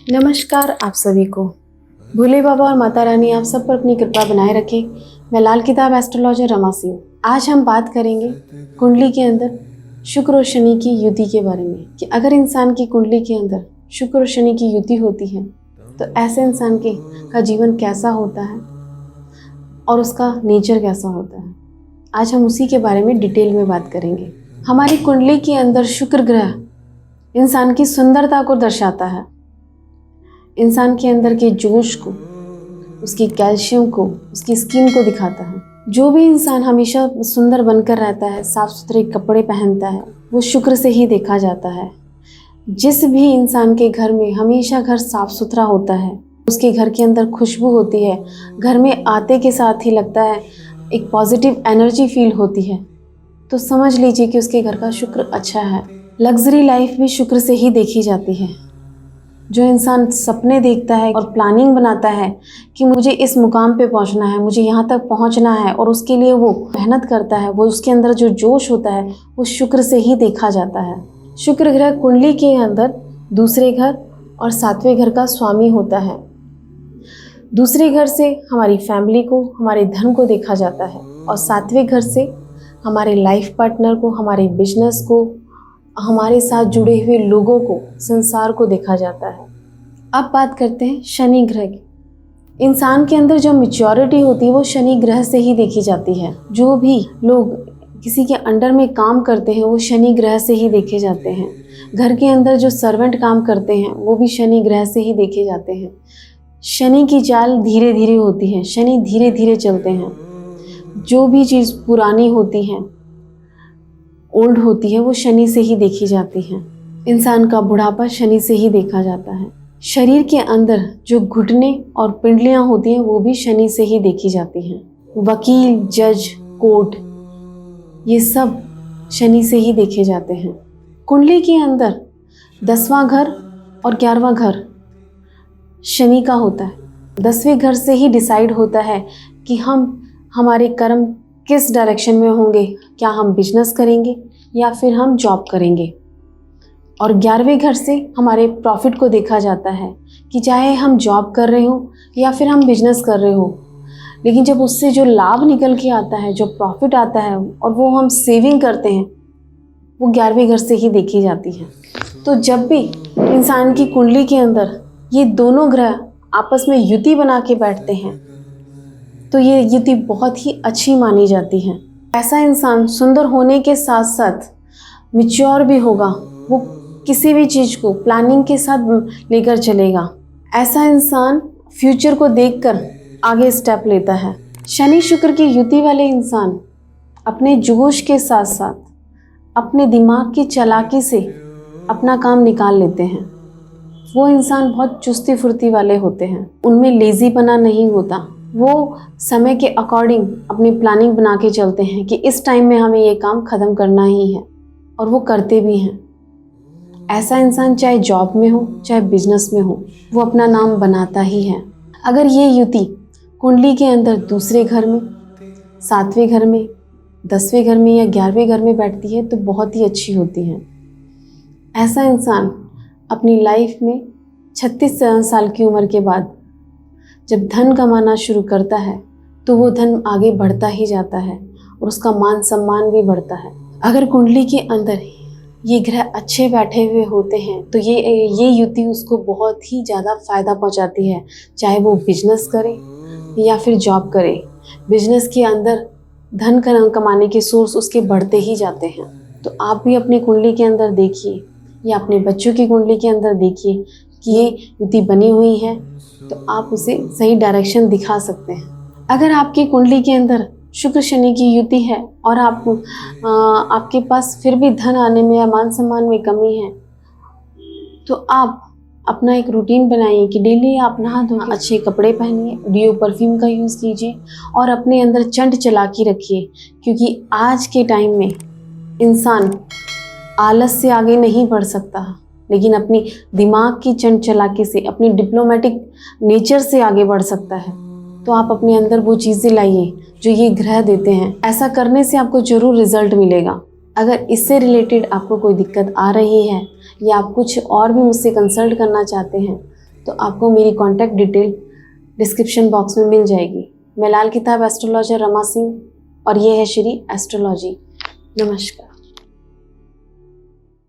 नमस्कार आप सभी को। भोले बाबा और माता रानी आप सब पर अपनी कृपा बनाए रखें। मैं लाल किताब एस्ट्रोलॉजर रमा सिंह। आज हम बात करेंगे कुंडली के अंदर शुक्र और शनि की युति के बारे में कि अगर इंसान की कुंडली के अंदर शुक्र और शनि की युति होती है तो ऐसे इंसान का जीवन कैसा होता है और उसका नेचर कैसा होता है। आज हम उसी के बारे में डिटेल में बात करेंगे। हमारी कुंडली के अंदर शुक्र ग्रह इंसान की सुंदरता को दर्शाता है, इंसान के अंदर के जोश को, उसकी कैल्शियम को, उसकी स्किन को दिखाता है। जो भी इंसान हमेशा सुंदर बनकर रहता है, साफ सुथरे कपड़े पहनता है, वो शुक्र से ही देखा जाता है। जिस भी इंसान के घर में हमेशा घर साफ सुथरा होता है, उसके घर के अंदर खुशबू होती है, घर में आते के साथ ही लगता है एक पॉजिटिव एनर्जी फील होती है, तो समझ लीजिए कि उसके घर का शुक्र अच्छा है। लग्जरी लाइफ भी शुक्र से ही देखी जाती है। जो इंसान सपने देखता है और प्लानिंग बनाता है कि मुझे इस मुकाम पे पहुंचना है, मुझे यहाँ तक पहुंचना है, और उसके लिए वो मेहनत करता है, वो उसके अंदर जो जोश होता है वो शुक्र से ही देखा जाता है। शुक्र ग्रह कुंडली के अंदर दूसरे घर और सातवें घर का स्वामी होता है। दूसरे घर से हमारी फैमिली को, हमारे धन को देखा जाता है, और सातवें घर से हमारे लाइफ पार्टनर को, हमारे बिजनेस को, हमारे साथ जुड़े हुए लोगों को, संसार को देखा जाता है। अब बात करते हैं शनि ग्रह की। इंसान के अंदर जो मैच्योरिटी होती है वो शनि ग्रह से ही देखी जाती है। जो भी लोग किसी के अंडर में काम करते हैं वो शनि ग्रह से ही देखे जाते हैं। घर के अंदर जो सर्वेंट काम करते हैं वो भी शनि ग्रह से ही देखे जाते हैं। शनि की चाल धीरे धीरे होती है, शनि धीरे धीरे चलते हैं। जो भी चीज़ पुरानी होती है, ओल्ड होती है, वो शनि से ही देखी जाती है। इंसान का बुढ़ापा शनि से ही देखा जाता है। शरीर के अंदर जो घुटने और पिंडलियां होती हैं वो भी शनि से ही देखी जाती हैं। वकील, जज, कोर्ट, ये सब शनि से ही देखे जाते हैं। कुंडली के अंदर 10वां घर और 11वां घर शनि का होता है। 10वें घर से ही डिसाइड होता है कि हमारे कर्म किस डायरेक्शन में होंगे, क्या हम बिजनेस करेंगे या फिर हम जॉब करेंगे। और 11वें घर से हमारे प्रॉफिट को देखा जाता है कि चाहे हम जॉब कर रहे हो या फिर हम बिजनेस कर रहे हो, लेकिन जब उससे जो लाभ निकल के आता है, जो प्रॉफिट आता है और वो हम सेविंग करते हैं, वो 11वें घर से ही देखी जाती है। तो जब भी इंसान की कुंडली के अंदर ये दोनों ग्रह आपस में युति बना के बैठते हैं तो ये युति बहुत ही अच्छी मानी जाती है। ऐसा इंसान सुंदर होने के साथ साथ मैच्योर भी होगा, वो किसी भी चीज़ को प्लानिंग के साथ लेकर चलेगा। ऐसा इंसान फ्यूचर को देखकर आगे स्टेप लेता है। शनि शुक्र की युति वाले इंसान अपने जोश के साथ साथ अपने दिमाग की चालाकी से अपना काम निकाल लेते हैं। वो इंसान बहुत चुस्ती फुर्ती वाले होते हैं, उनमें लेज़ीपना नहीं होता। वो समय के अकॉर्डिंग अपनी प्लानिंग बना के चलते हैं कि इस टाइम में हमें ये काम ख़त्म करना ही है, और वो करते भी हैं। ऐसा इंसान चाहे जॉब में हो चाहे बिजनेस में हो, वो अपना नाम बनाता ही है। अगर ये युति कुंडली के अंदर दूसरे घर में, 7वें घर में, 10वें घर में या 11वें घर में बैठती है तो बहुत ही अच्छी होती है। ऐसा इंसान अपनी लाइफ में 36 साल की उम्र के बाद जब धन कमाना शुरू करता है तो वो धन आगे बढ़ता ही जाता है और उसका मान सम्मान भी बढ़ता है। अगर कुंडली के अंदर ये ग्रह अच्छे बैठे हुए होते हैं तो ये युति उसको बहुत ही ज़्यादा फ़ायदा पहुंचाती है, चाहे वो बिजनेस करे या फिर जॉब करे। बिजनेस के अंदर धन कमाने के सोर्स उसके बढ़ते ही जाते हैं। तो आप भी अपनी कुंडली के अंदर देखिए या अपने बच्चों की कुंडली के अंदर देखिए कि ये युति बनी हुई है तो आप उसे सही डायरेक्शन दिखा सकते हैं। अगर आपकी कुंडली के अंदर शुक्र शनि की युति है और आपके पास फिर भी धन आने में या मान सम्मान में कमी है, तो आप अपना एक रूटीन बनाइए कि डेली आप नहा धो के अच्छे कपड़े पहनिए, डियो परफ्यूम का यूज़ कीजिए और अपने अंदर चंट चालाकी रखिए, क्योंकि आज के टाइम में इंसान आलस से आगे नहीं बढ़ सकता, लेकिन अपनी दिमाग की चंट चालाकी से, अपनी डिप्लोमेटिक नेचर से आगे बढ़ सकता है। तो आप अपने अंदर वो चीज़ें लाइए जो ये ग्रह देते हैं। ऐसा करने से आपको ज़रूर रिजल्ट मिलेगा। अगर इससे रिलेटेड आपको कोई दिक्कत आ रही है या आप कुछ और भी मुझसे कंसल्ट करना चाहते हैं तो आपको मेरी कॉन्टैक्ट डिटेल डिस्क्रिप्शन बॉक्स में मिल जाएगी। मैं लाल किताब एस्ट्रोलॉजर रमा सिंह और ये है श्री एस्ट्रोलॉजी। नमस्कार।